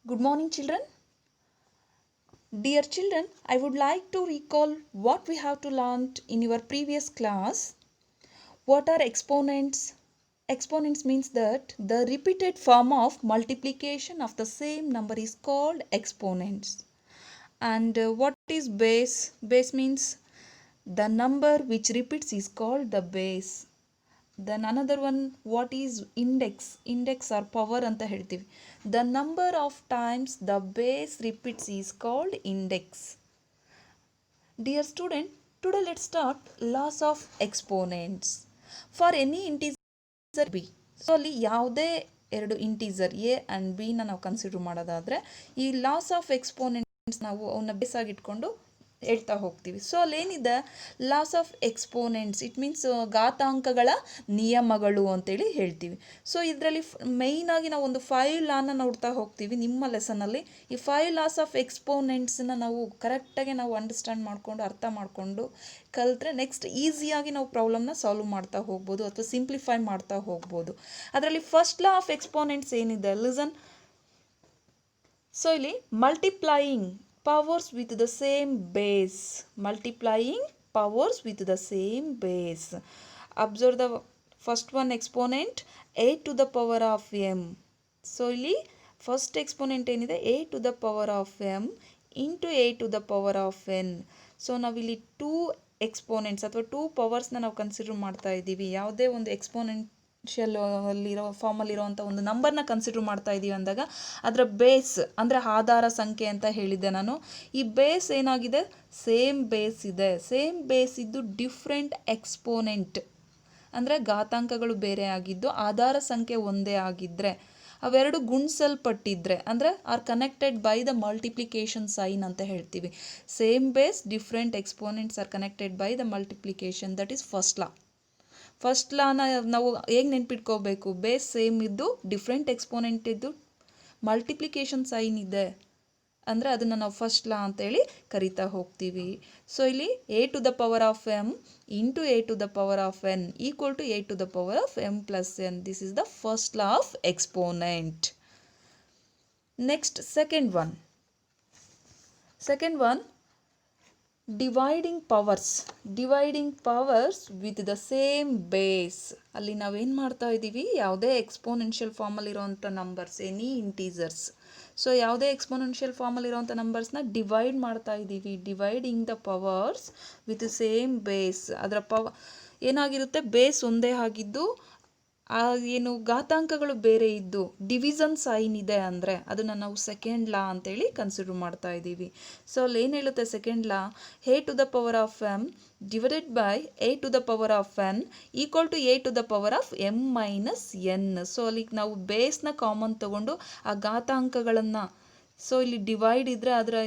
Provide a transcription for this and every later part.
Good morning, children. Dear children, I would like to recall what we have to learn in your previous class. What are exponents? Exponents means that the repeated form of multiplication of the same number is called exponents. And what is base? Base means the number which repeats is called the base. Then another one, what is index or power anta ಹೇಳ್ತೀವಿ. The number of times the base repeats is called index. Dear student, today let's start laws of exponents. For any integer b, so ಅಲ್ಲಿ ಯಾವುದೇ ಎರಡು ಇಂಟೀಸರ್ A and ಬಿನ ನಾವು consider ಮಾಡೋದಾದರೆ ಈ loss of exponents ನಾವು ಅವನ್ನ ಬೇಸಾಗಿ ಇಟ್ಕೊಂಡು ಹೇಳ್ತಾ ಹೋಗ್ತೀವಿ. ಸೊ ಅಲ್ಲೇನಿದೆ laws of exponents, it means ಘಾತಾಂಕಗಳ ನಿಯಮಗಳು ಅಂತೇಳಿ ಹೇಳ್ತೀವಿ. ಸೊ ಇದರಲ್ಲಿ ಮೇಯ್ನಾಗಿ ನಾವು ಒಂದು 5 ಲಾನ ನೋಡ್ತಾ ಹೋಗ್ತೀವಿ ನಿಮ್ಮ ಲೆಸನಲ್ಲಿ. ಈ 5 ಲಾಸ್ ಆಫ್ ಎಕ್ಸ್ಪೋನೆಂಟ್ಸನ್ನ ನಾವು ಕರೆಕ್ಟಾಗಿ ನಾವು ಅಂಡರ್ಸ್ಟ್ಯಾಂಡ್ ಮಾಡಿಕೊಂಡು ಅರ್ಥ ಮಾಡಿಕೊಂಡು ಕಲಿತ್ರೆ ನೆಕ್ಸ್ಟ್ ಈಸಿಯಾಗಿ ನಾವು ಪ್ರಾಬ್ಲಮ್ನ ಸಾಲ್ವ್ ಮಾಡ್ತಾ ಹೋಗ್ಬೋದು ಅಥವಾ ಸಿಂಪ್ಲಿಫೈ ಮಾಡ್ತಾ ಹೋಗ್ಬೋದು. ಅದರಲ್ಲಿ ಫಸ್ಟ್ ಲಾ ಆಫ್ ಎಕ್ಸ್ಪೋನೆಂಟ್ಸ್ ಏನಿದೆ, ಲಿಸನ್. ಸೊ ಇಲ್ಲಿ multiplying powers with the same base. Multiplying powers with the same base. Observe the first one exponent, a to the power of m. So ಇಲ್ಲಿ first exponent ಏನಿದೆ a to the power of m into a to the power of n. So ನಾವಿಲ್ಲಿ 2 exponents ಅಥವಾ 2 ಪವರ್ಸ್ನ ನಾವು consider ಮಾಡ್ತಾ ಇದ್ದೀವಿ. ಯಾವುದೇ ಒಂದು ಅಲ್ಲಿರೋ ಫಾರ್ಮಲ್ಲಿರೋವಂಥ ಒಂದು ನಂಬರ್ನ ಕನ್ಸಿಡರ್ ಮಾಡ್ತಾ ಇದ್ದೀವಿ ಅಂದಾಗ ಅದರ ಬೇಸ್ ಅಂದರೆ ಆಧಾರ ಸಂಖ್ಯೆ ಅಂತ ಹೇಳಿದ್ದೆ ನಾನು. ಈ ಬೇಸ್ ಏನಾಗಿದೆ, ಸೇಮ್ ಬೇಸ್ ಇದೆ. ಸೇಮ್ ಬೇಸ್ ಇದ್ದು ಡಿಫ್ರೆಂಟ್ ಎಕ್ಸ್ಪೋನೆಂಟ್ ಅಂದರೆ ಘಾತಾಂಕಗಳು ಬೇರೆ ಆಗಿದ್ದು ಆಧಾರ ಸಂಖ್ಯೆ ಒಂದೇ ಆಗಿದ್ದರೆ, ಅವೆರಡು ಗುಣಿಸಲ್ಪಟ್ಟಿದ್ರೆ ಅಂದರೆ are connected by the multiplication sign ಅಂತ ಹೇಳ್ತೀವಿ. Same base different exponents are connected by the multiplication, that is first law. First ಲಾನ ನಾವು ಹೇಗೆ ನೆನ್ಪಿಟ್ಕೋಬೇಕು, ಬೇಸ್ ಸೇಮ್ ಇದ್ದು ಡಿಫ್ರೆಂಟ್ ಎಕ್ಸ್ಪೋನೆಂಟ್ ಇದ್ದು ಮಲ್ಟಿಪ್ಲಿಕೇಶನ್ ಸೈನ್ ಇದೆ ಅಂದರೆ ಅದನ್ನು ನಾವು ಫಸ್ಟ್ ಲಾ ಅಂತೇಳಿ ಕರಿತಾ ಹೋಗ್ತೀವಿ. ಸೊ ಇಲ್ಲಿ a to the power of m into a to the power of n equal to a to the power of m plus n. This is the first law of exponent. Next, second one. Dividing powers with the same base. ಅಲ್ಲಿ ನಾವೇನು ಮಾಡ್ತಾ ಇದ್ದೀವಿ, ಯಾವುದೇ exponential ಫಾರ್ಮಲ್ಲಿರೋವಂಥ numbers, any ಇಂಟೀಸರ್ಸ್. So ಯಾವುದೇ exponential ಫಾರ್ಮಲ್ಲಿರೋವಂಥ ನಂಬರ್ಸ್ನ divide ಮಾಡ್ತಾ ಇದ್ದೀವಿ. Dividing the powers with same base. ಅದರ ಏನಾಗಿರುತ್ತೆ, ಬೇಸ್ ಒಂದೇ ಆಗಿದ್ದು ಏನು ಘಾತಾಂಕಗಳು ಬೇರೆ ಇದ್ದು ಡಿವಿಷನ್ ಸೈನ್ ಇದೆ ಅಂದರೆ ಅದನ್ನು ನಾವು ಸೆಕೆಂಡ್ ಲಾ ಅಂತೇಳಿ ಕನ್ಸಿಡರ್ ಮಾಡ್ತಾ ಇದ್ದೀವಿ. ಸೊ ಅಲ್ಲಿ ಏನು ಹೇಳುತ್ತೆ second law, a to the power of m divided by a to the power of n equal to a to the power of m minus n. So ಅಲ್ಲಿ ನಾವು ಬೇಸ್ನ ಕಾಮನ್ ತಗೊಂಡು ಆ ಘಾತಾಂಕಗಳನ್ನು, ಸೊ ಇಲ್ಲಿ ಡಿವೈಡ್ ಇದ್ದರೆ ಅದರ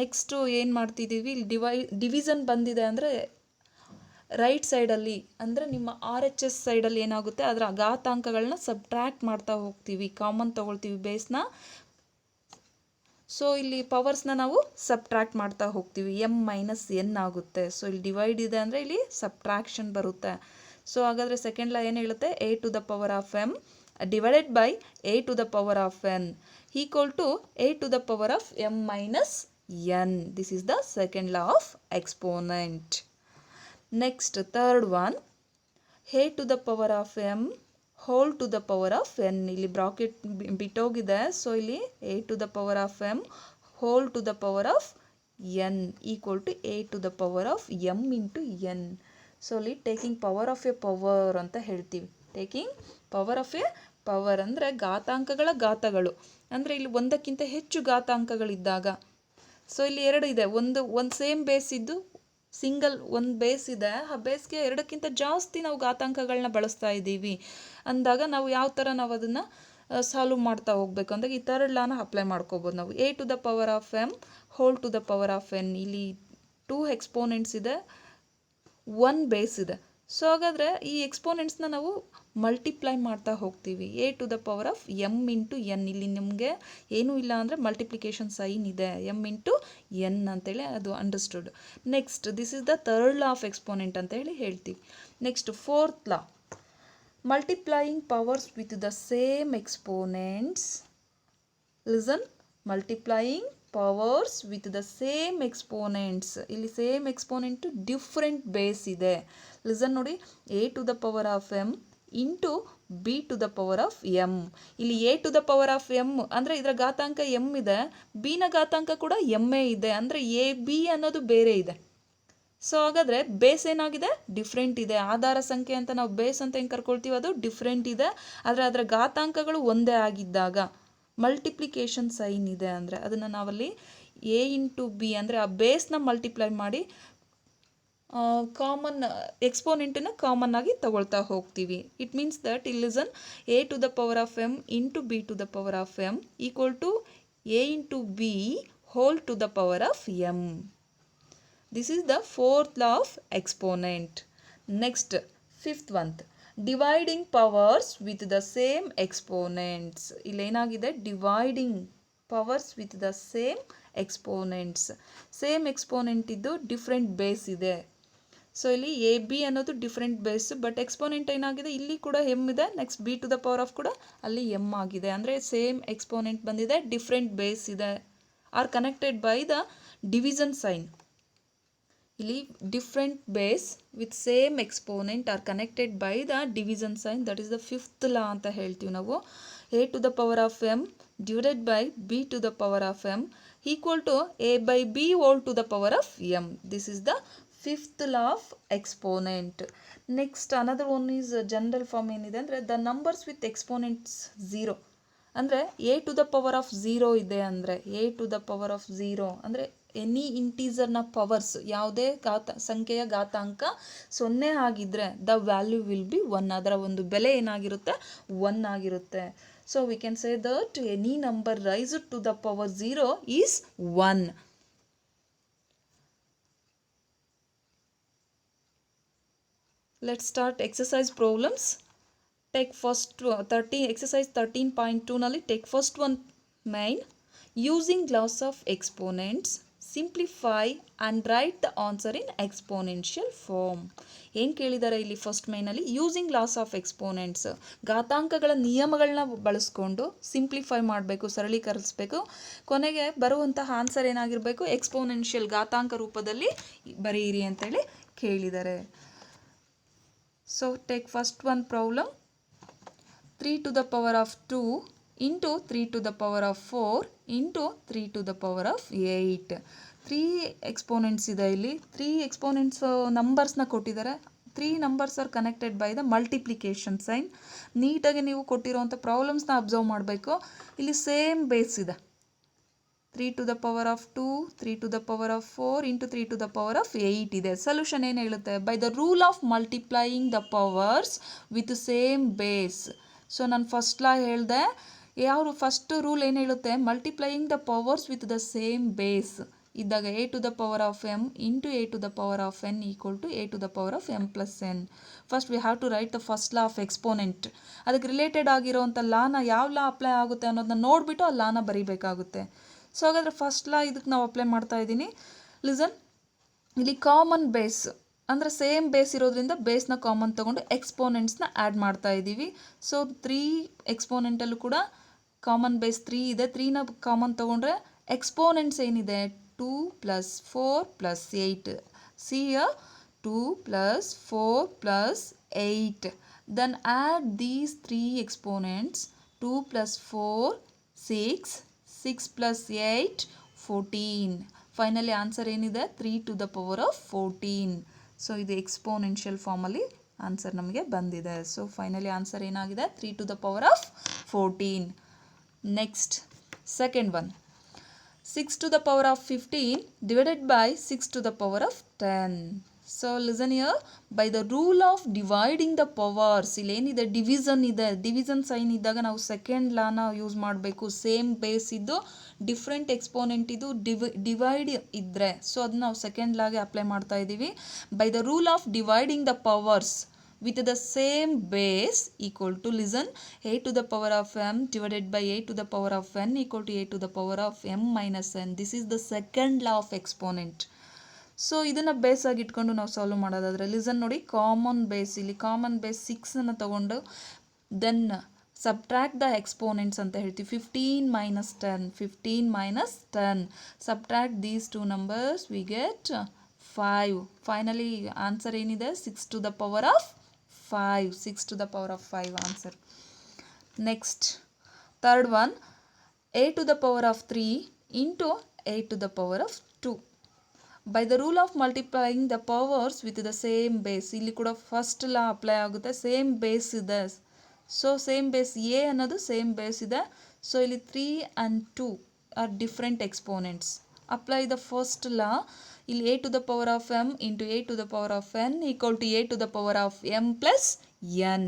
ನೆಕ್ಸ್ಟು ಏನು ಮಾಡ್ತಿದ್ದೀವಿ, ಇಲ್ಲಿ ಡಿವಿಷನ್ ಬಂದಿದೆ ಅಂದರೆ ರೈಟ್ ಸೈಡಲ್ಲಿ ಅಂದರೆ ನಿಮ್ಮ RHS ಸೈಡಲ್ಲಿ ಏನಾಗುತ್ತೆ, ಅದರ ಘಾತಾಂಕಗಳನ್ನ ಸಬ್ಟ್ರ್ಯಾಕ್ಟ್ ಮಾಡ್ತಾ ಹೋಗ್ತೀವಿ, ಕಾಮನ್ ತೊಗೊಳ್ತೀವಿ ಬೇಸ್ನ. ಸೊ ಇಲ್ಲಿ ಪವರ್ಸ್ನ ನಾವು ಸಬ್ಟ್ರ್ಯಾಕ್ಟ್ ಮಾಡ್ತಾ ಹೋಗ್ತೀವಿ, m ಮೈನಸ್ n ಆಗುತ್ತೆ. ಸೊ ಇಲ್ಲಿ ಡಿವೈಡ್ ಇದೆ ಅಂದರೆ ಇಲ್ಲಿ ಸಬ್ಟ್ರಾಕ್ಷನ್ ಬರುತ್ತೆ. ಸೊ ಹಾಗಾದರೆ ಸೆಕೆಂಡ್ ಲಾ ಏನು ಹೇಳುತ್ತೆ, a to the power of m divided by a to the power of n equal to a to the power of m minus n. This is the second law of exponent. Next third one, a to the power of m whole to the power of n. ಇಲ್ಲಿ bracket ಬಿಟ್ಟೋಗಿದೆ. So ಇಲ್ಲಿ a to the power of m whole to the power of n equal to a to the power of m into n. So ಅಲ್ಲಿ taking power of A power ಅಂತ ಹೇಳ್ತೀವಿ. Taking power of A power ಅಂದರೆ ಘಾತಾಂಕಗಳ ಘಾತಗಳು, ಅಂದರೆ ಇಲ್ಲಿ ಒಂದಕ್ಕಿಂತ ಹೆಚ್ಚು ಘಾತಾಂಕಗಳಿದ್ದಾಗ. So ಇಲ್ಲಿ ಎರಡು ಇದೆ, ಒಂದು ಸೇಮ್ ಬೇಸ್ ಇದ್ದು ಸಿಂಗಲ್ ಒಂದು ಬೇಸ್ ಇದೆ, ಆ ಬೇಸ್ಗೆ ಎರಡಕ್ಕಿಂತ ಜಾಸ್ತಿ ನಾವು ಘಾತಾಂಕಗಳನ್ನ ಬಳಸ್ತಾ ಇದ್ದೀವಿ ಅಂದಾಗ ನಾವು ಯಾವ ಥರ ನಾವು ಅದನ್ನು ಸಾಲ್ವ್ ಮಾಡ್ತಾ ಹೋಗ್ಬೇಕು ಅಂದಾಗ ಈ ಥರ್ಡ್ ಲಾನ ಅಪ್ಲೈ ಮಾಡ್ಕೋಬೋದು ನಾವು. a to the power of m whole to the power of n. ಇಲ್ಲಿ 2 ಎಕ್ಸ್ಪೋನೆಂಟ್ಸ್ ಇದೆ, 1 ಬೇಸ್ ಇದೆ. ಸೊ ಹಾಗಾದರೆ ಈ ಎಕ್ಸ್ಪೋನೆಂಟ್ಸ್ನ ನಾವು ಮಲ್ಟಿಪ್ಲೈ ಮಾಡ್ತಾ ಹೋಗ್ತೀವಿ. a to the power of m into n. ಇಲ್ಲಿ ನಿಮಗೆ ಏನೂ ಇಲ್ಲ ಅಂದರೆ ಮಲ್ಟಿಪ್ಲಿಕೇಶನ್ ಸೈನ್ ಇದೆ, m ಇಂಟು n ಅಂತೇಳಿ ಅದು understood. Next, this is the third law of exponent ಅಂತ ಹೇಳಿ ಹೇಳ್ತೀವಿ. Next fourth law, multiplying powers with the same exponents listen, multiplying powers with the same exponents. ಇಲ್ಲಿ ಸೇಮ್ ಎಕ್ಸ್ಪೋನೆಂಟು ಡಿಫ್ರೆಂಟ್ ಬೇಸ್ ಇದೆ. Listen ನೋಡಿ, a to the power of M into B to the power of m. ಇಲ್ಲಿ A to the power of m ಅಂದರೆ ಇದರ ಘಾತಾಂಕ M ಇದೆ, ಬಿನ ಘಾತಾಂಕ ಕೂಡ ಎಮ್ಮೇ ಇದೆ, ಅಂದರೆ ಎ ಬಿ ಅನ್ನೋದು ಬೇರೆ ಇದೆ. ಸೊ ಹಾಗಾದರೆ ಬೇಸ್ ಏನಾಗಿದೆ, ಡಿಫ್ರೆಂಟ್ ಇದೆ. ಆಧಾರ ಸಂಖ್ಯೆ ಅಂತ ನಾವು ಬೇಸ್ ಅಂತ ಹೆಂಗೆ ಕರ್ಕೊಳ್ತೀವಿ, ಅದು ಡಿಫ್ರೆಂಟ್ ಇದೆ. ಆದರೆ ಅದರ ಘಾತಾಂಕಗಳು ಒಂದೇ ಆಗಿದ್ದಾಗ ಮಲ್ಟಿಪ್ಲಿಕೇಶನ್ ಸೈನ್ ಇದೆ ಅಂದರೆ ಅದನ್ನು ನಾವಲ್ಲಿ ಎ ಇಂಟು ಬಿ ಅಂದರೆ ಆ ಬೇಸ್ನ ಮಲ್ಟಿಪ್ಲೈ ಮಾಡಿ ಕಾಮನ್ ಎಕ್ಸ್ಪೋನೆಂಟನ್ನು ಕಾಮನ್ ಆಗಿ ತಗೊಳ್ತಾ ಹೋಗ್ತೀವಿ. ಇಟ್ ಮೀನ್ಸ್ ದಟ್ ಇಲ್ಲಿ listen, A to the power of M into B to the power of M equal to A into B whole to the power of M. This is the fourth law of exponent. Next fifth one, dividing powers with the same exponents. ಇಲ್ಲೇನಾಗಿದೆ, dividing powers with the same exponents. Same exponent ಇದ್ದು different base ಇದೆ. So ಇಲ್ಲಿ a b ಅನ್ನೋದು different base, but exponent ಏನಾಗಿದೆ, ಇಲ್ಲಿ ಕೂಡ m ಇದೆ, next b to the power of ಕೂಡ ಅಲ್ಲಿ ಎಮ್ ಆಗಿದೆ. ಅಂದರೆ ಸೇಮ್ ಎಕ್ಸ್ಪೋನೆಂಟ್ ಬಂದಿದೆ, ಡಿಫ್ರೆಂಟ್ ಬೇಸ್ ಇದೆ, are connected by the division sign. ಇಲ್ಲಿ different base with same exponent are connected by the division sign. That is the fifth law ಅಂತ ಹೇಳ್ತೀವಿ ನಾವು. A to the power of m divided by b to the power of m equal to a by b whole to the power of m. This is the fifth law of exponent. Next another one is general form ಏನಿದೆ ಅಂದರೆ the numbers with exponents 0. ಅಂದರೆ a to the power of 0 ಇದೆ ಅಂದರೆ a to the power of 0 ಅಂದರೆ any ಇಂಟೀಸರ್ನ powers, ಯಾವುದೇ ಸಂಖ್ಯೆಯ ಘಾತಾಂಕ 0 ಆಗಿದ್ದರೆ the value will be 1. ಅದರ ಒಂದು ಬೆಲೆ ಏನಾಗಿರುತ್ತೆ, 1 ಆಗಿರುತ್ತೆ. So we can say that any number raised to the power 0 is 1. Let's start exercise problems. Take first 13 exercise 13.2 nalli take first one main. Using laws of exponents, simplify and write the answer in exponential form. ಏನು ಕೇಳಿದ್ದಾರೆ ಇಲ್ಲಿ first ಮೈನಲ್ಲಿ, using laws of exponents, ಘಾತಾಂಕಗಳ ನಿಯಮಗಳನ್ನ ಬಳಸ್ಕೊಂಡು simplify ಮಾಡಬೇಕು, ಸರಳೀಕರಿಸಬೇಕು. ಕೊನೆಗೆ ಬರುವಂತಹ ಆನ್ಸರ್ ಏನಾಗಿರಬೇಕು, ಎಕ್ಸ್ಪೋನೆನ್ಷಿಯಲ್ ಘಾತಾಂಕ ರೂಪದಲ್ಲಿ ಬರೆಯಿರಿ ಅಂತೇಳಿ ಕೇಳಿದ್ದಾರೆ. So take first one problem. 3 to the power of 2 into 3 to the power of 4 into 3 to the power of 8. 3 exponents ಇದೆ. ಇಲ್ಲಿ 3 ಎಕ್ಸ್ಪೋನೆಂಟ್ಸ್ ನಂಬರ್ಸ್ನ ಕೊಟ್ಟಿದ್ದಾರೆ. 3 numbers are connected by the multiplication sign. ನೀಟಾಗಿ ನೀವು ಕೊಟ್ಟಿರೋವಂಥ ಪ್ರಾಬ್ಲಮ್ಸ್ನ ಅಬ್ಸರ್ವ್ ಮಾಡಬೇಕು. ಇಲ್ಲಿ ಸೇಮ್ ಬೇಸ್ ಇದೆ. 3 to the power of 2, 3 to the power of 4 into 3 to the power of 8 ಇದೆ. ಸೊಲ್ಯೂಷನ್ ಏನು ಹೇಳುತ್ತೆ, by the rule of multiplying the powers with same base. So ನಾನು first law ಹೇಳಿದೆ, ಯಾವ ಫಸ್ಟ್ ರೂಲ್ ಏನು ಹೇಳುತ್ತೆ, multiplying the powers with the same base ಇದ್ದಾಗ a to the power of M into a to the power of n equal to a to the power of m plus n. First we have to write the first law of exponent. ಅದಕ್ಕೆ related ಆಗಿರೋವಂಥ ಲಾನ ಯಾವ ಲಾ apply ಆಗುತ್ತೆ ಅನ್ನೋದನ್ನ ನೋಡಿಬಿಟ್ಟು ಆ ಲಾನ ಬರೀಬೇಕಾಗುತ್ತೆ. So ಹಾಗಾದರೆ first law ಇದಕ್ಕೆ ನಾವು ಅಪ್ಲೈ ಮಾಡ್ತಾ ಇದ್ದೀನಿ. ಲಿಸನ್, ಇಲ್ಲಿ ಕಾಮನ್ ಬೇಸ್ ಅಂದರೆ ಸೇಮ್ ಬೇಸ್ ಇರೋದ್ರಿಂದ ಬೇಸ್ನ ಕಾಮನ್ ತೊಗೊಂಡು ಎಕ್ಸ್ಪೋನೆಂಟ್ಸ್ನ ಆ್ಯಡ್ ಮಾಡ್ತಾ ಇದ್ದೀವಿ. ಸೊ 3 ಎಕ್ಸ್ಪೋನೆಂಟಲ್ಲೂ ಕೂಡ ಕಾಮನ್ ಬೇಸ್ 3 ಇದೆ. 3ನ ಕಾಮನ್ ತೊಗೊಂಡ್ರೆ ಎಕ್ಸ್ಪೋನೆಂಟ್ಸ್ ಏನಿದೆ 2 plus 4 plus 8. See here 2 plus 4 plus 8. Then add these 3 exponents. 2 plus 4 6, 6 plus 8 14. Finally answer ಏನಿದೆ 3 to the power of 14. So ಇದು ಎಕ್ಸ್ಪೋನೆನ್ಷಿಯಲ್ ಫಾರ್ಮಲ್ಲಿ ಆನ್ಸರ್ ನಮಗೆ ಬಂದಿದೆ. ಸೊ ಫೈನಲಿ ಆನ್ಸರ್ ಏನಾಗಿದೆ 3 to the power of 14. Next second one, 6 to the power of 15 divided by 6 to the power of 10. So listen here, by the rule of dividing the powers, ಇಲ್ಲೇನಿದೆ division ಇದೆ. Division sign ಇದ್ದಾಗ ನಾವು second ಲಾನ use ಮಾಡಬೇಕು. Same base ಇದ್ದು different exponent ಇದು divide ಇದ್ದರೆ so ಅದನ್ನ ನಾವು ಸೆಕೆಂಡ್ ಲಾಗೆ ಅಪ್ಲೈ ಮಾಡ್ತಾ ಇದ್ದೀವಿ. By the rule of dividing the powers with the same base equal to, listen, a to the power of m divided by a to the power of n equal to a to the power of m minus n. This is the second law of exponent. So ಇದನ್ನು base ಆಗಿ ಇಟ್ಕೊಂಡು ನಾವು solve ಮಾಡೋದಾದರೆ listen ನೋಡಿ, common base ಇಲ್ಲಿ common base 6 ಅನ್ನು ತಗೊಂಡು then subtract the exponents ಅಂತ ಹೇಳ್ತೀವಿ. 15 minus 10, 15 minus 10. Subtract these two numbers, V get 5. Finally answer ಏನಿದೆ? 6 to the power of 5. 6 to the power of 5 answer. Next third one, 8 to the power of 3 into 8 to the power of 2. By the rule of multiplying the powers with the same base. ಇಲ್ಲಿ ಕೂಡ first law apply ಆಗುತ್ತೆ. Same base ಇದೆ, so same base A ಅನ್ನೋದು same base ಇದೆ. So ಇಲ್ಲಿ 3 and 2 are different exponents. Apply the first ಲಾ. ಇಲ್ಲಿ a to the power of m into a to the power of n equal to a to the power of m plus n.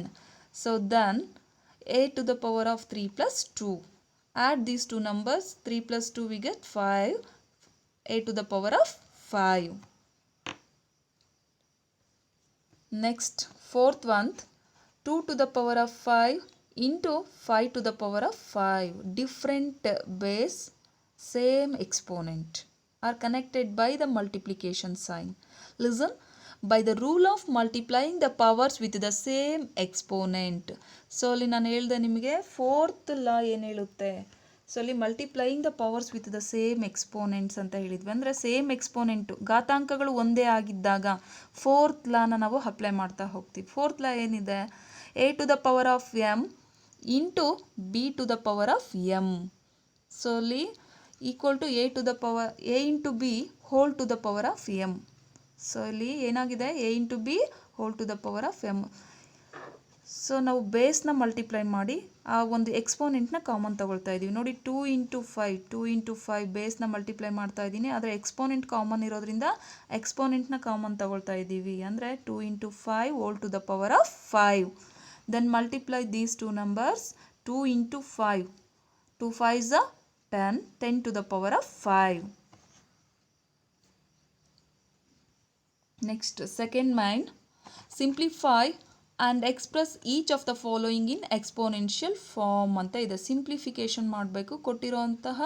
So then a to the power of 3 plus 2. Add these two numbers. 3 plus 2 we get 5. a to the power of 5. Next, fourth one, 2 to the power of 5 into 5 to the power of 5. Different base, same exponent are connected by the multiplication sign. Listen, by the rule of multiplying the powers with the same exponent. So ಅಲ್ಲಿ ನಾನು ಹೇಳಿದೆ ನಿಮಗೆ fourth ಲಾ ಏನು ಹೇಳುತ್ತೆ? So ಅಲ್ಲಿ multiplying the powers with the same exponents ಅಂತ ಹೇಳಿದ್ವಿ. ಅಂದರೆ ಸೇಮ್ ಎಕ್ಸ್ಪೋನೆಂಟು, ಘಾತಾಂಕಗಳು ಒಂದೇ ಆಗಿದ್ದಾಗ ಫೋರ್ತ್ ಲಾನ ನಾವು ಅಪ್ಲೈ ಮಾಡ್ತಾ ಹೋಗ್ತೀವಿ. ಫೋರ್ತ್ ಲಾ ಏನಿದೆ? a to the power of m into b to the power of m. So ಅಲ್ಲಿ equal to a to the power a into b whole to the power of m. So ಇಲ್ಲಿ ಏನಾಗಿದೆ? a into b whole to the power of m. So ನಾವು ಬೇಸ್ನ multiply ಮಾಡಿ ಆ ಒಂದು ಎಕ್ಸ್ಪೋನೆಂಟ್ನ common ತಗೊಳ್ತಾ ಇದ್ದೀವಿ. ನೋಡಿ, 2 into 5 ಬೇಸ್ನ ಮಲ್ಟಿಪ್ಲೈ ಮಾಡ್ತಾ ಇದ್ದೀನಿ. ಆದರೆ ಎಕ್ಸ್ಪೋನೆಂಟ್ ಕಾಮನ್ ಇರೋದ್ರಿಂದ ಎಕ್ಸ್ಪೋನೆಂಟ್ನ ಕಾಮನ್ ತಗೊಳ್ತಾ ಇದ್ದೀವಿ. ಅಂದರೆ 2 into 5 whole to the power of 5. Then multiply these two numbers. 2 into 5, 2 5s are 10, 10 to the power of 5. Next, second mind, simplify and express each of the following in exponential form ಅಂತ ಇದೆ. Simplification ಮಾಡಬೇಕು. ಕೊಟ್ಟಿರೋಂತಹ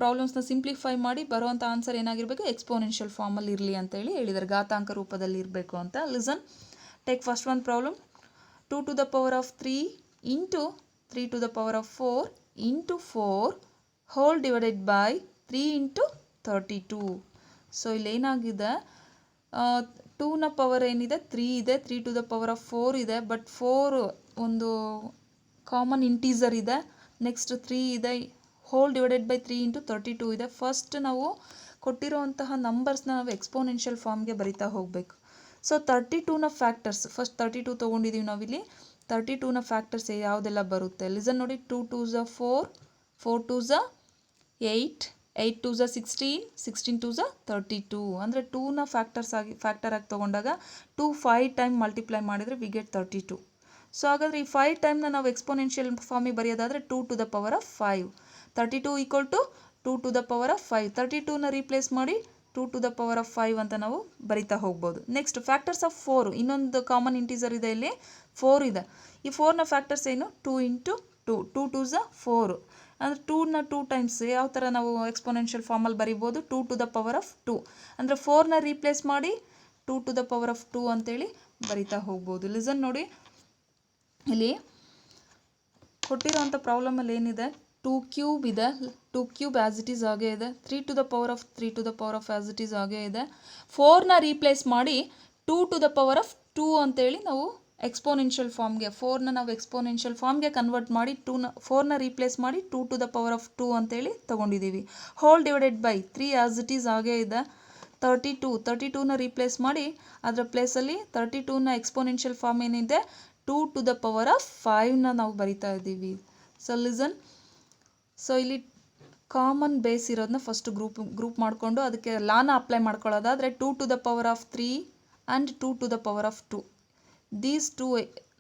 ಪ್ರಾಬ್ಲಮ್ಸ್ನ simplify ಮಾಡಿ ಬರುವಂಥ answer ಏನಾಗಿರಬೇಕು? Exponential ಫಾರ್ಮಲ್ಲಿ ಇರಲಿ ಅಂತ ಹೇಳಿದ್ದಾರೆ. ಘಾತಾಂಕ ರೂಪದಲ್ಲಿ ಇರಬೇಕು ಅಂತ. Listen, take first one problem. 2 to the power of 3 into 3 to the power of 4 into 4 whole divided by 3 into 32. So ಇಲ್ಲಿ ಏನಾಗಿದೆ? 2ನ ಪವರ್ ಏನಿದೆ? 3 ಇದೆ. 3 to the power of 4 ಇದೆ. ಬಟ್ 4 ಒಂದು ಕಾಮನ್ ಇಂಟೀಸರ್ ಇದೆ. ನೆಕ್ಸ್ಟ್ 3 ಇದೆ. ಹೋಲ್ ಡಿವೈಡೆಡ್ ಬೈ 3 into 32 ಇದೆ. First ನಾವು ಕೊಟ್ಟಿರೋಂತಹ ನಂಬರ್ಸ್ನ ನಾವು ಎಕ್ಸ್ಪೋನೆನ್ಷಿಯಲ್ ಫಾರ್ಮ್ಗೆ ಬರಿತಾ ಹೋಗಬೇಕು. ಸೊ 32ನ ಫ್ಯಾಕ್ಟರ್ಸ್, ಫಸ್ಟ್ 32 ತೊಗೊಂಡಿದ್ದೀವಿ ನಾವಿಲ್ಲಿ. 32ನ ಫ್ಯಾಕ್ಟರ್ಸ್ ಯಾವುದೆಲ್ಲ ಬರುತ್ತೆ? ಲಿಸನ್ ನೋಡಿ, 2 2s are 4, 4 2s are 8, 8 2s are 16, 16 2s are 32. ಅಂದರೆ 2ನ ಫ್ಯಾಕ್ಟರ್ ಆಗಿ ತೊಗೊಂಡಾಗ 2 5 ಟೈಮ್ ಮಲ್ಟಿಪ್ಲೈ ಮಾಡಿದರೆ ವಿ ಗೆಟ್ 32. ಸೊ ಹಾಗಾದರೆ ಈ 5 ಟೈಮ್ನ ನಾವು ಎಕ್ಸ್ಪೋನೆನ್ಷಿಯಲ್ ಫಾರ್ಮಿಗೆ ಬರೆಯೋದಾದರೆ 2 to the power of 5. 32 equal to 2 to the power of 5. 32ನ ರೀಪ್ಲೇಸ್ ಮಾಡಿ 2 to the power of 5 ಅಂತ ನಾವು ಬರಿತಾ ಹೋಗ್ಬೋದು. Next, factors of 4. ಇನ್ನೊಂದು ಕಾಮನ್ ಇಂಟೀಸರ್ ಇದೆ, ಇಲ್ಲಿ 4 ಇದೆ. ಈ 4ನ ಫ್ಯಾಕ್ಟರ್ಸ್ ಏನು? 2 into 2, 2 2s are 4. ಅಂದರೆ 2ನ 2 ಟೈಮ್ಸ್ ಯಾವ ಥರ ನಾವು ಎಕ್ಸ್ಪೋನೆನ್ಷಿಯಲ್ ಫಾರ್ಮಲ್ಲಿ ಬರಿಬೋದು? 2 to the power of 2. ಅಂದರೆ 4ನ ರೀಪ್ಲೇಸ್ ಮಾಡಿ 2 to the power of 2 ಅಂತೇಳಿ ಬರಿತಾ ಹೋಗ್ಬೋದು. ಲಿಸನ್ ನೋಡಿ, ಇಲ್ಲಿ ಕೊಟ್ಟಿರೋಂಥ ಪ್ರಾಬ್ಲಮಲ್ಲಿ ಏನಿದೆ? 2 ಕ್ಯೂಬ್ ಇದೆ. 2 ಕ್ಯೂಬ್ ಆ್ಯಸ್ ಇಟ್ ಈಸ್ ಹಾಗೇ ಇದೆ. 3 to the power of 3 to the power of as it is ಹಾಗೇ ಇದೆ. 4ನ ರೀಪ್ಲೇಸ್ ಮಾಡಿ 2 to the power of 2 ಅಂತೇಳಿ ನಾವು ಎಕ್ಸ್ಪೋನೆನ್ಷಿಯಲ್ ಫಾರ್ಮ್ಗೆ, 4ನ ನಾವು ಎಕ್ಸ್ಪೋನೆನ್ಷಿಯಲ್ ಫಾರ್ಮ್ಗೆ ಕನ್ವರ್ಟ್ ಮಾಡಿ 4ನ ರೀಪ್ಲೇಸ್ ಮಾಡಿ 2 to the power of 2 ಅಂತೇಳಿ ತೊಗೊಂಡಿದ್ದೀವಿ. Whole divided by 3 as it is ಹಾಗೇ ಇದೆ. 32ನ ರೀಪ್ಲೇಸ್ ಮಾಡಿ ಅದರ ಪ್ಲೇಸಲ್ಲಿ 32ನ ಎಕ್ಸ್ಪೋನೆನ್ಷಿಯಲ್ ಫಾರ್ಮ್ ಏನಿದೆ? 2 to the power of 5ನ ನಾವು ಬರಿತಾ ಇದ್ದೀವಿ. ಸೊ ಲಿಸನ್, ಸೊ ಇಲ್ಲಿ ಕಾಮನ್ ಬೇಸ್ ಇರೋದನ್ನ ಫಸ್ಟ್ ಗ್ರೂಪ್ ಮಾಡಿಕೊಂಡು ಅದಕ್ಕೆ ಲಾನ apply ಮಾಡ್ಕೊಳ್ಳೋದಾದರೆ 2 to the power of 3 and 2 to the power of 2. These two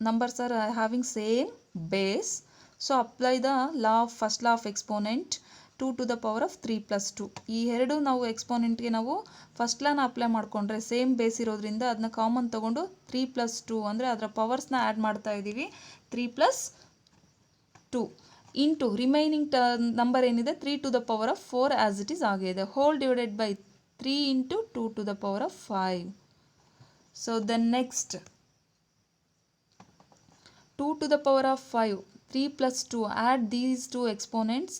numbers are having same base. So apply the first law of exponent, 2 to the power of 3 plus 2. ಈ ಎರಡು ನಾವು ಎಕ್ಸ್ಪೋನೆಂಟ್ಗೆ ನಾವು first ಲಾನ apply ಮಾಡಿಕೊಂಡ್ರೆ same base ಇರೋದ್ರಿಂದ ಅದನ್ನ common ತೊಗೊಂಡು 3 plus 2 ಅಂದರೆ ಅದರ ಪವರ್ಸ್ನ ಆ್ಯಡ್ ಮಾಡ್ತಾ ಇದ್ದೀವಿ. 3 plus 2 ಇಂಟು ರಿಮೈನಿಂಗ್ ನಂಬರ್ ಏನಿದೆ 3 to the power of 4 as it is ಆಗಿದೆ. Whole divided by 3 into 2 to the power of 5. So then next 2 to the power of 5, 3 plus 2, add these two exponents,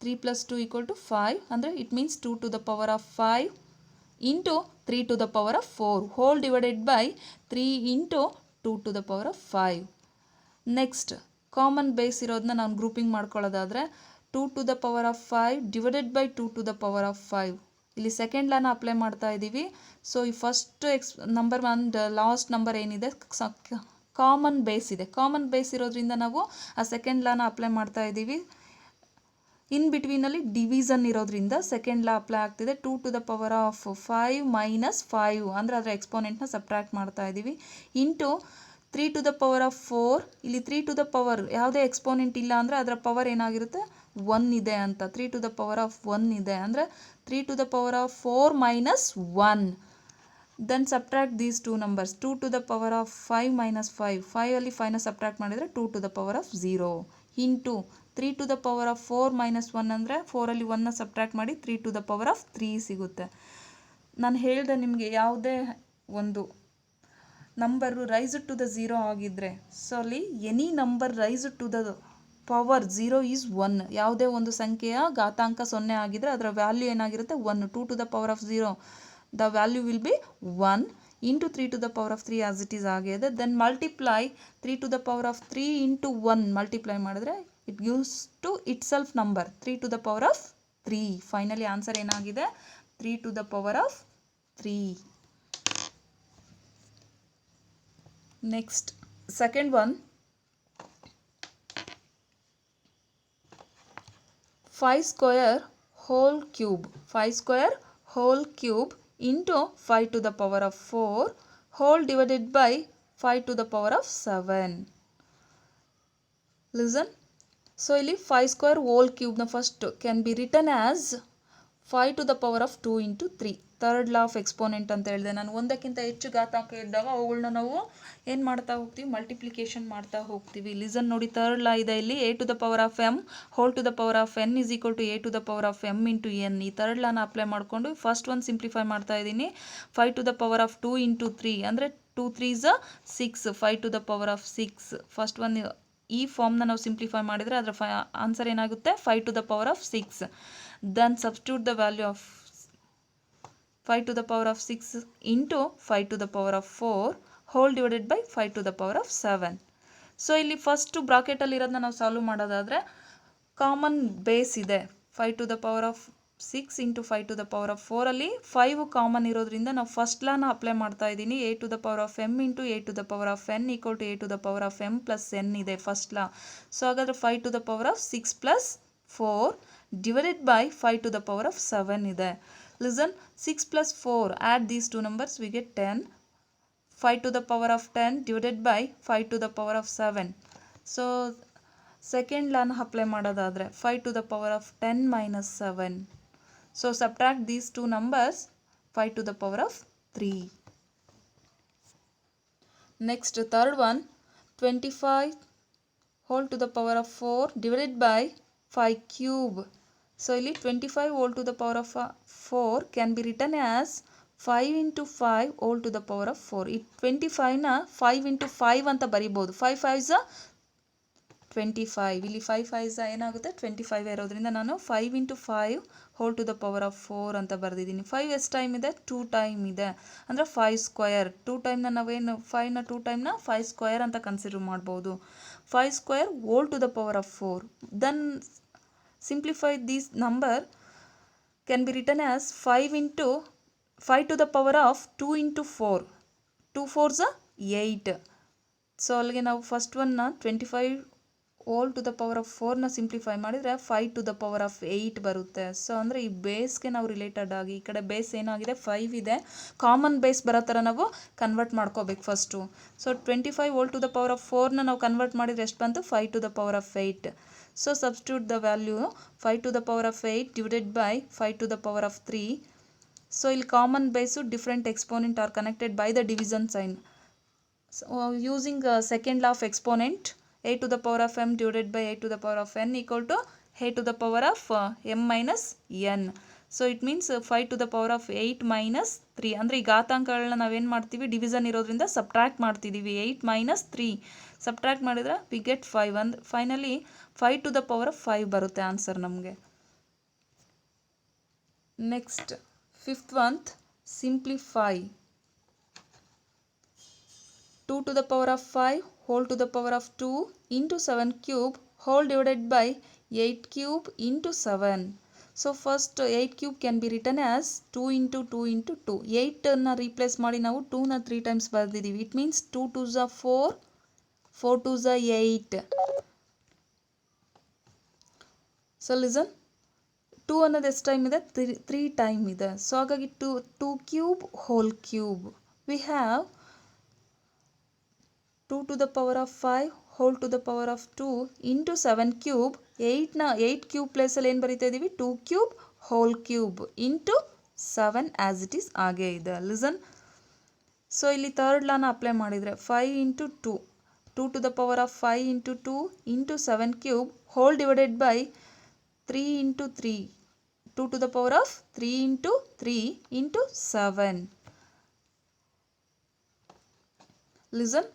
3 plus 2 equal to 5, ಅಂದರೆ it means 2 to the power of 5 into 3 to the power of 4 whole divided by 3 into 2 to the power of 5. Next common base ಇರೋದನ್ನ ನಾನು grouping ಮಾಡ್ಕೊಳ್ಳೋದಾದರೆ 2 to the power of 5 divided by 2 to the power of 5. ಇಲ್ಲಿ second ಲಾನ apply ಮಾಡ್ತಾ ಇದ್ದೀವಿ. So ಈ first number and last number ಏನಿದೆ common base ಇದೆ. Common base ಇರೋದ್ರಿಂದ ನಾವು ಆ ಸೆಕೆಂಡ್ ಲಾನ ಅಪ್ಲೈ ಮಾಡ್ತಾ ಇದ್ದೀವಿ. ಇನ್ ಬಿಟ್ವೀನಲ್ಲಿ ಡಿವಿಷನ್ ಇರೋದ್ರಿಂದ ಸೆಕೆಂಡ್ ಲಾ ಅಪ್ಲೈ ಆಗ್ತಿದೆ. 2 to the power of 5 minus 5 ಅಂದರೆ ಅದರ ಎಕ್ಸ್ಪೋನೆಂಟ್ನ ಸಬ್ಟ್ರಾಕ್ಟ್ ಮಾಡ್ತಾ ಇದ್ದೀವಿ. Into 3 to the power of 4, ಇಲ್ಲಿ 3 to the power ಯಾವುದೇ ಎಕ್ಸ್ಪೋನೆಂಟ್ ಇಲ್ಲ ಅಂದರೆ ಅದರ ಪವರ್ ಏನಾಗಿರುತ್ತೆ 1 ಇದೆ ಅಂತ. 3 to the power of 1 ಇದೆ ಅಂದರೆ 3 to the power of 4 minus 1. Then subtract these two numbers. 2 to the power of 5 minus 5. 5 ಅಲ್ಲಿ 5ನ ಸಬ್ಟ್ರಾಕ್ಟ್ ಮಾಡಿದರೆ 2 to the power of 0. Into 3 to the power of 4 minus 1 ಅಂದರೆ 4 ಅಲ್ಲಿ 1ನ subtract ಮಾಡಿ 3 to the power of 3 ಸಿಗುತ್ತೆ. ನಾನು ಹೇಳಿದೆ ನಿಮಗೆ ಯಾವುದೇ ಒಂದು ನಂಬರು ರೈಸ್ ಟು ದ 0 ಆಗಿದ್ದರೆ, ಸೊ ಅಲ್ಲಿ any number raise to the power 0 is 1. ಯಾವುದೇ ಒಂದು ಸಂಖ್ಯೆಯ ಘಾತಾಂಕ 0 ಆಗಿದ್ದರೆ ಅದರ ವ್ಯಾಲ್ಯೂ ಏನಾಗಿರುತ್ತೆ 1. 2 to the power of 0 the value will be 1 into 3 to the power of 3 as it is ಆಗಿದೆ. then multiply 3 to the power of 3 into 1 multiply ಮಾಡಿದ್ರೆ it gives to itself number 3 to the power of 3. finally answer ಏನಾಗಿದೆ 3 to the power of 3. next second one, 5 square whole cube. 5 square whole cube into 5 to the power of 4 whole divided by 5 to the power of 7. Listen. So, ಇಲ್ಲಿ 5 square whole cube na first can be written as 5 to the power of 2 into 3. Third law of exponent ಅಂತ ಹೇಳಿದೆ ನಾನು. ಒಂದಕ್ಕಿಂತ ಹೆಚ್ಚು ಘಾತಾಂಕ ಇದ್ದಾಗ ಅವುಗಳನ್ನ ನಾವು ಏನು ಮಾಡ್ತಾ ಹೋಗ್ತೀವಿ, ಮಲ್ಟಿಪ್ಲಿಕೇಶನ್ ಮಾಡ್ತಾ ಹೋಗ್ತೀವಿ. ಲಿಸನ್ ನೋಡಿ, ಥರ್ಡ್ ಲಾ ಇದೆ ಇಲ್ಲಿ. a to the power of m whole to the power of n is equal to a to the power of m into n. ಈ ಥರ್ಡ್ ಲಾನ ಅಪ್ಲೈ ಮಾಡಿಕೊಂಡು ಫಸ್ಟ್ ಒನ್ ಸಿಂಪ್ಲಿಫೈ ಮಾಡ್ತಾ ಇದ್ದೀನಿ. 5 to the power of 2 into 3 ಅಂದರೆ 2 3s 6, 5 to the power of 6. First one ಈ ಫಾರ್ಮ್ನ ನಾವು simplify ಮಾಡಿದರೆ ಅದರ ಆನ್ಸರ್ ಏನಾಗುತ್ತೆ 5 to the power of 6. then substitute the value of 5 to the power of 6 into 5 to the power of 4 whole divided by 5 to the power of 7. So ಇಲ್ಲಿ first ಬ್ರಾಕೆಟಲ್ಲಿ ಇರೋದನ್ನ ನಾವು solve ಮಾಡೋದಾದರೆ ಕಾಮನ್ ಬೇಸ್ ಇದೆ 5 to the power of 6 into 5 to the power of 4 ಅಲ್ಲಿ 5 common ಇರೋದ್ರಿಂದ ನಾವು first ಲಾನ apply ಮಾಡ್ತಾ ಇದ್ದೀನಿ. a to the power of m into a to the power of n equal to a to the power of m plus n ಇದೆ first law. So ಹಾಗಾದರೆ 5 to the power of 6 plus 4 divided by 5 to the power of 7 ಇದೆ. Listen, 6 plus 4, add these two numbers, we get 10. 5 to the power of 10 divided by 5 to the power of 7. So, second ಲಾನ apply ಮಾಡೋದಾದರೆ 5 to the power of 10 minus 7. So, subtract these two numbers, 5 to the power of 3. Next, third one, 25 whole to the power of 4 divided by 5 cube. So, ಇಲ್ಲಿ 25 whole to the power of 4 can be written as 5 into 5 whole to the power of 4. ಈ 25ನ 5 into 5 ಅಂತ ಬರಿಬೋದು. 5 5s 25. ಇಲ್ಲಿ 5 5s ಏನಾಗುತ್ತೆ 25 ಇರೋದ್ರಿಂದ ನಾನು 5 into 5 whole to the power of 4 ಅಂತ ಬರೆದಿದ್ದೀನಿ. 5 ಎಷ್ಟು ಟೈಮ್ ಇದೆ 2 ಟೈಮ್ ಇದೆ ಅಂದರೆ 5 ಸ್ಕ್ವಯರ್. 2 ಟೈಮ್ನ ನಾವೇನು 5ನ 2 ಟೈಮ್ನ 5 ಸ್ಕ್ವಯರ್ ಅಂತ ಕನ್ಸಿಡರ್ ಮಾಡ್ಬೋದು. 5 square whole to the power of 4. Then simplify this number can be written as 5 into 5 to the power of 2 into 4. 2 4s 8. So ಅಲ್ಲಿಗೆ ನಾವು ಫಸ್ಟ್ ಒನ್ನ 25 whole to the power of 4ನ simplify ಮಾಡಿದರೆ 5 to the power of 8 ಬರುತ್ತೆ. So ಅಂದರೆ ಈ ಬೇಸ್ಗೆ ನಾವು ರಿಲೇಟೆಡ್ ಆಗಿ ಈ ಕಡೆ ಬೇಸ್ ಏನಾಗಿದೆ 5 ಇದೆ, ಕಾಮನ್ ಬೇಸ್ ಬರೋ ಥರ ನಾವು ಕನ್ವರ್ಟ್ ಮಾಡ್ಕೋಬೇಕು first. So 25 whole to the power of 4ನ ನಾವು ಕನ್ವರ್ಟ್ ಮಾಡಿದರೆ ಎಷ್ಟು ಬಂತು 5 to the power of 8. So substitute the value 5 to the power of 8 divided by 5 to the power of 3. So ಇಲ್ಲಿ common base different exponent are connected by the division sign. So using second law of exponent, a to the power of m divided by a to the power of n equal to a to the power of m minus n. So it means 5 to the power of 8 minus 3 ಅಂದರೆ ಈ ಘಾತಾಂಕಗಳನ್ನ ನಾವೇನು ಮಾಡ್ತೀವಿ, division ಇರೋದ್ರಿಂದ subtract ಮಾಡ್ತಿದ್ದೀವಿ. 8 minus 3 subtract ಮಾಡಿದ್ರೆ we get 5. ಅಂದ್ರೆ finally 5 to the power of 5 ಬರುತ್ತೆ answer ನಮಗೆ. Next fifth one, simplify. 2 to the power of 5 whole to the power of 2 into 7 cube whole divided by 8 cube into 7. So first 8 cube can be written as 2 into 2 into 2. 8 na replace ಮಾಡಿ ನಾವು 2 ನ 3 times ಬರೆದಿದ್ದೀವಿ. It means 2 2s are 4, 4 2s are 8. So listen, 2 ಅನ್ನೋದು ಎಷ್ಟು time ಇದೆ, 3 time ಇದೆ. So ಹಾಗಾಗಿ 2 cube whole cube. We have 2 to the power of 5 whole to the power of 2 into 7 cube. 8 cube ಪ್ಲೇಸಲ್ಲಿ ಏನು ಬರೀತಾ ಇದ್ದೀವಿ, 2 cube whole cube into 7 as it is ಹಾಗೇ ಇದೆ. ಲಿಸನ್, ಸೊ ಇಲ್ಲಿ ಥರ್ಡ್ ಲಾನ ಅಪ್ಲೈ ಮಾಡಿದರೆ 5 into 2, 2 to the power of 5 into 2 into 7 cube whole divided by 3 into 3, 2 to the power of 3 into 3 into 7. Listen,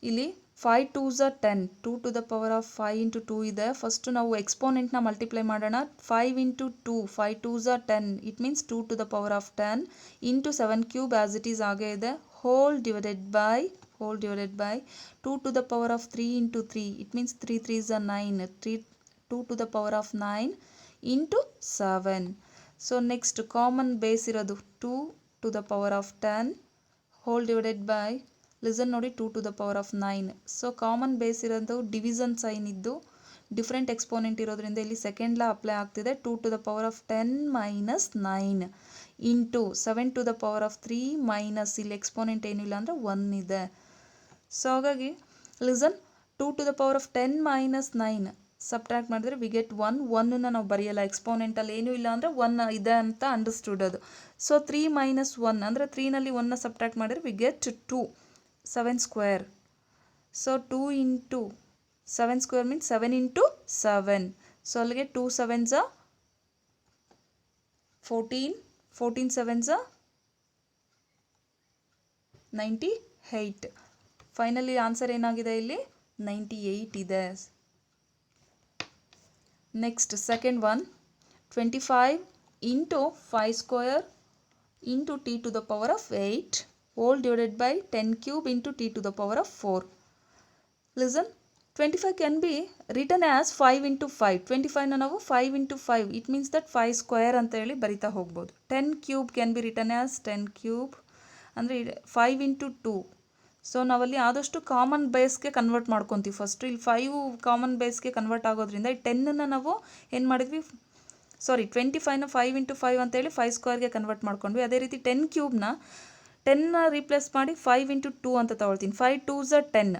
ಇಲ್ಲಿ 5 2s are 10, 2 to the power of 5 into 2 ಇದೆ. First ನಾವು ಎಕ್ಸ್ಪೋನೆಂಟ್ನ multiply ಮಾಡೋಣ. 5 into 2, 5 2s are 10, it means 2 to the power of 10 into 7 cube as it is ಹಾಗೆ ಇದೆ, whole divided by 2 to the power of 3 into 3, it means 3 3s are 9, 2 to the power of 9 into 7. So next common base ಇರೋದು 2 to the power of 10 whole divided by, listen ನೋಡಿ, 2 to the power of 9. So common base ಇರೋದು division sign ಇದ್ದು different exponent ಇರೋದ್ರಿಂದ ಇಲ್ಲಿ second ಲಾ apply ಆಗ್ತಿದೆ. 2 to the power of 10 minus 9 into 7 to the power of 3 minus, ಇಲ್ಲಿ exponent ಏನಿಲ್ಲ ಅಂದರೆ 1 ಇದೆ. ಸೊ ಹಾಗಾಗಿ listen, 2 to the power of 10 minus 9 subtract ಮಾಡಿದ್ರೆ ವಿ ಗೆಟ್ 1. 1ನ ನಾವು ಬರೆಯಲ್ಲ, ಎಕ್ಸ್ಪೋನೆಂಟಲ್ಲಿ ಏನೂ ಇಲ್ಲ ಅಂದರೆ 1 ಇದೆ ಅಂತ ಅಂಡರ್ಸ್ಟುಡ್ ಅದು. ಸೊ 3 ಮೈನಸ್ 1 ಅಂದರೆ 3ನಲ್ಲಿ 1ನ ಸಬ್ಟ್ರಾಕ್ಟ್ ಮಾಡಿದ್ರೆ we get 2, 7 square. So 2 into 7 square means 7 into 7. So ಅಲ್ಲಿಗೆ 2 7s are 14, 14 7s are 98. Finally answer ಏನಾಗಿದೆ ಇಲ್ಲಿ, 98 ಇದೆ. Next second one, 25 into 5 square into t to the power of 8 whole divided by 10 cube into t to the power of 4. Listen, 25 can be written as 5 into 5. 25 ನಾವು 5 into 5, it means that 5 square ಅಂತ ಹೇಳಿ ಬರಿತಾ ಹೋಗ್ಬೋದು. 10 cube can be written as 10 cube ಅಂದರೆ 5 into 2. So ನಾವಲ್ಲಿ ಆದಷ್ಟು common ಬೇಸ್ಗೆ convert ಮಾಡ್ಕೊತೀವಿ. ಫಸ್ಟು ಇಲ್ಲಿ 5 ಕಾಮನ್ ಬೇಸ್ಗೆ ಕನ್ವರ್ಟ್ ಆಗೋದ್ರಿಂದ ಈ 10ನ ನಾವು ಏನು ಮಾಡಿದ್ವಿ, 25ನ 5 into 5 ಅಂತೇಳಿ 5 ಸ್ಕ್ವೇರ್ಗೆ ಕನ್ವರ್ಟ್ ಮಾಡ್ಕೊಂಡ್ವಿ. ಅದೇ ರೀತಿ 10 ಕ್ಯೂಬ್ನ 10ನ ರೀಪ್ಲೇಸ್ ಮಾಡಿ 5 into 2 ಅಂತ ತಗೊಳ್ತೀನಿ. 5 2s are 10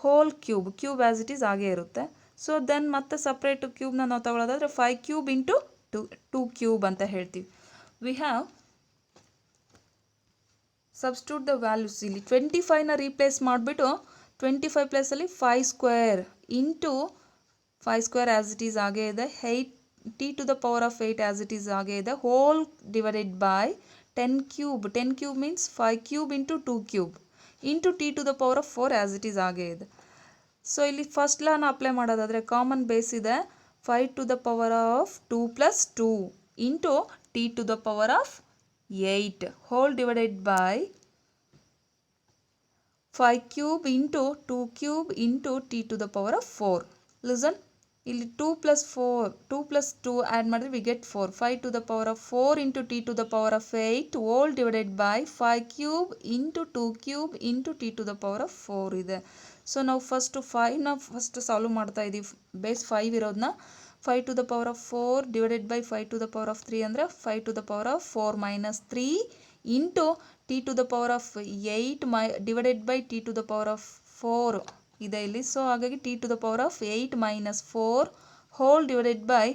whole cube as it is ಹಾಗೇ ಇರುತ್ತೆ. ಸೊ ದೆನ್ ಮತ್ತೆ ಸಪ್ರೇಟ್ ಕ್ಯೂಬ್ನ ನಾವು ತಗೊಳ್ಳೋದಾದರೆ 5 ಕ್ಯೂಬ್ ಇಂಟು 2 ಕ್ಯೂಬ್ ಅಂತ ಹೇಳ್ತೀವಿ. We have substitute the values. ಇಲ್ಲಿ 25ನ ರೀಪ್ಲೇಸ್ ಮಾಡಿಬಿಟ್ಟು 25 ಪ್ಲೇಸಲ್ಲಿ 5 square into 5 square as it is ಹಾಗೇ ಇದೆ, 8 t to the power of 8 as it is ಹಾಗೇ ಇದೆ, hole divided by 10 cube. 10 cube means 5 cube into 2 cube into t to the power of 4 as it is ಹಾಗೇ ಇದೆ. So ಇಲ್ಲಿ first ಲಾನ apply ಮಾಡೋದಾದರೆ common base ಇದೆ 5 to the power of 2 plus 2 into t to the power of 8 hole divided by 5 cube into 2 cube into t to the power of 4. Listen, ಇಲ್ಲಿ 2 plus 2 add ಮಾಡಿದ್ರೆ we get 4. 5 to the power of 4 into t to the power of 8 hole divided by 5 cube into 2 cube into t to the power of 4 ಇದೆ. So ನಾವು first 5ನ first solve ಮಾಡ್ತಾ ಇದ್ದೀವಿ. Base 5 ಇರೋದನ್ನ 5 to the power of 4 divided by 5 to the power of 3 ಅಂದರೆ 5 to the power of 4 minus 3 into t to the power of 8 divided by t to the power of 4 ಇದೆ ಇಲ್ಲಿ. So ಹಾಗಾಗಿ t to the power of 8 minus 4 hole divided by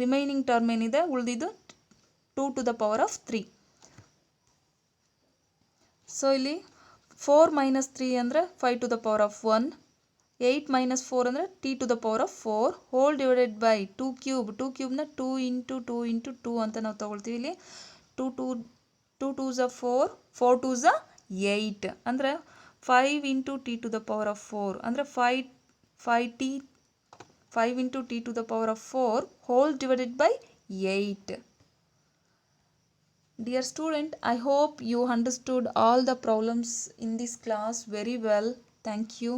remaining term ಏನಿದೆ ಉಳಿದಿದ್ದು 2 to the power of 3. So ಇಲ್ಲಿ 4 minus 3 ಅಂದರೆ 5 to the power of 1, 8 minus 4 ಅಂದರೆ t to the power of 4 whole divided by 2 ಕ್ಯೂಬ್ನ 2 into 2 into 2 ಅಂತ ನಾವು ತಗೊಳ್ತೀವಿ. ಇಲ್ಲಿ 2 2s are 4 4 2s are 8 ಅಂದರೆ 5 into t to the power of 4 ಅಂದರೆ 5 into t to the power of 4 whole divided by 8. Dear student, I hope you understood all the problems in this class very well. Thank you.